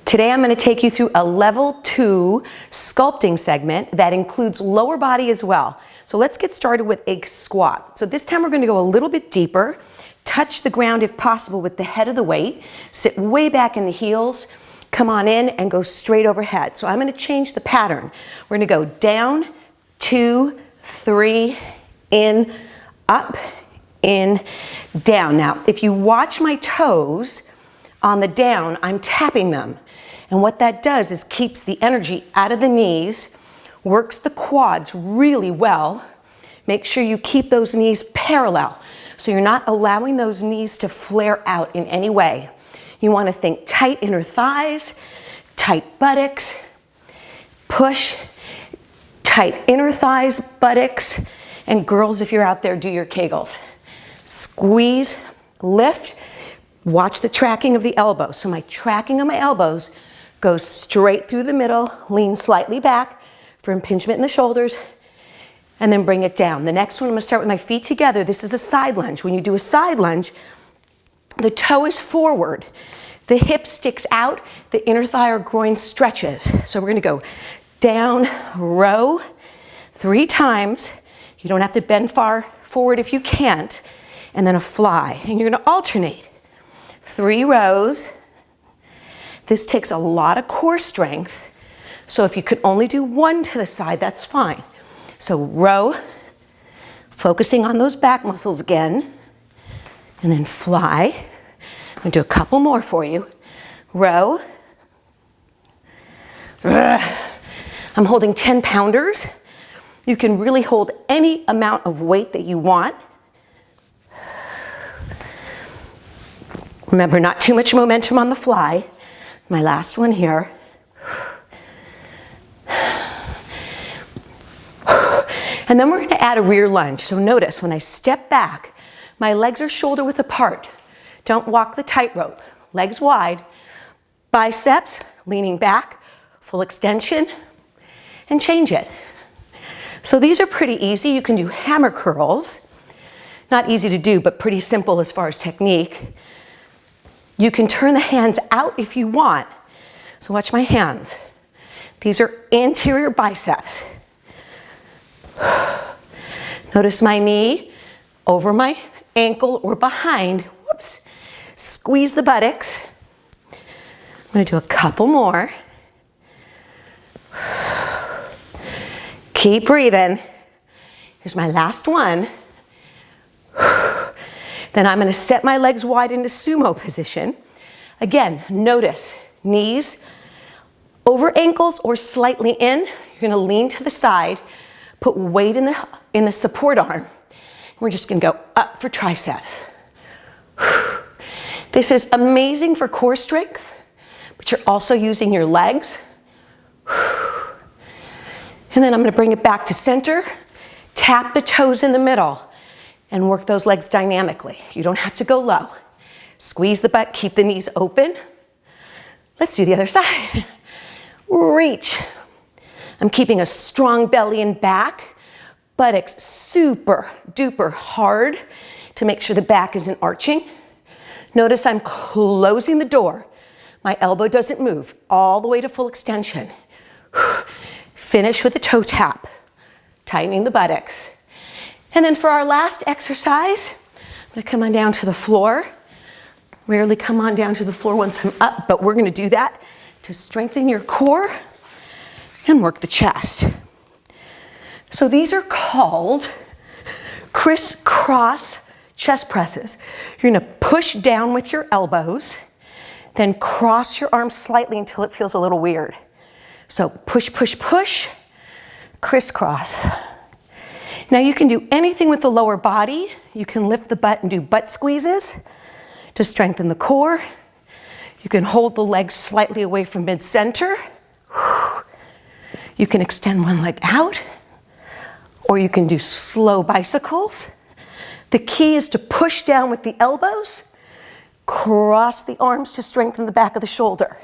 Today I'm going to take you through a level 2 sculpting segment that includes lower body as well. So let's get started with a squat. So this time we're going to go a little bit deeper, touch the ground if possible with the head of the weight, sit way back in the heels, come on in and go straight overhead. So I'm going to change the pattern. We're going to go down, 2, 3, in, up, in, down. Now, if you watch my toes on the down, I'm tapping them. And what that does is keeps the energy out of the knees, works the quads really well. Make sure you keep those knees parallel, so you're not allowing those knees to flare out in any way. You want to think tight inner thighs, tight buttocks, push, tight inner thighs, buttocks, and girls, if you're out there, do your Kegels. Squeeze, lift, watch the tracking of the elbows. So my tracking of my elbows goes straight through the middle, lean slightly back for impingement in the shoulders, and then bring it down. The next one, I'm going to start with my feet together. This is a side lunge. When you do a side lunge, the toe is forward, the hip sticks out, the inner thigh or groin stretches. So we're going to go down, row, 3 times. You don't have to bend far forward if you can't, and then a fly. And you're going to alternate 3 rows. This takes a lot of core strength, so if you could only do 1 to the side, that's fine. So row, focusing on those back muscles again, and then fly. I'm going to do a couple more for you. Row. I'm holding 10 pounders. You can really hold any amount of weight that you want. Remember, not too much momentum on the fly. My last one here. And then we're going to add a rear lunge. So notice when I step back, my legs are shoulder width apart. Don't walk the tightrope. Legs wide, biceps leaning back, full extension, and change it. So these are pretty easy. You can do hammer curls. Not easy to do, but pretty simple as far as technique. You can turn the hands out if you want. So watch my hands. These are anterior biceps. Notice my knee over my ankle or behind. Whoops. Squeeze the buttocks. I'm going to do a couple more. Keep breathing. Here's my last one. Then I'm going to set my legs wide into sumo position. Again, notice knees over ankles or slightly in. You're going to lean to the side, put weight in the support arm. We're just going to go up for triceps. This is amazing for core strength, but you're also using your legs. And then I'm going to bring it back to center, tap the toes in the middle, and work those legs dynamically. You don't have to go low. Squeeze the butt, keep the knees open. Let's do the other side. Reach. I'm keeping a strong belly and back, buttocks super duper hard to make sure the back isn't arching. Notice I'm closing the door. My elbow doesn't move, all the way to full extension. Finish with a toe tap, tightening the buttocks. And then for our last exercise, I'm going to come on down to the floor. Rarely come on down to the floor once I'm up, but we're going to do that to strengthen your core and work the chest. So these are called crisscross chest presses. You're going to push down with your elbows, then cross your arms slightly until it feels a little weird. So push, push, push, crisscross. Now you can do anything with the lower body. You can lift the butt and do butt squeezes to strengthen the core. You can hold the legs slightly away from mid-center. You can extend one leg out, or you can do slow bicycles. The key is to push down with the elbows, cross the arms to strengthen the back of the shoulder.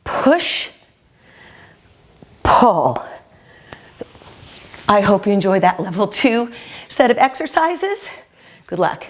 Push, pull. I hope you enjoyed that level 2 set of exercises. Good luck.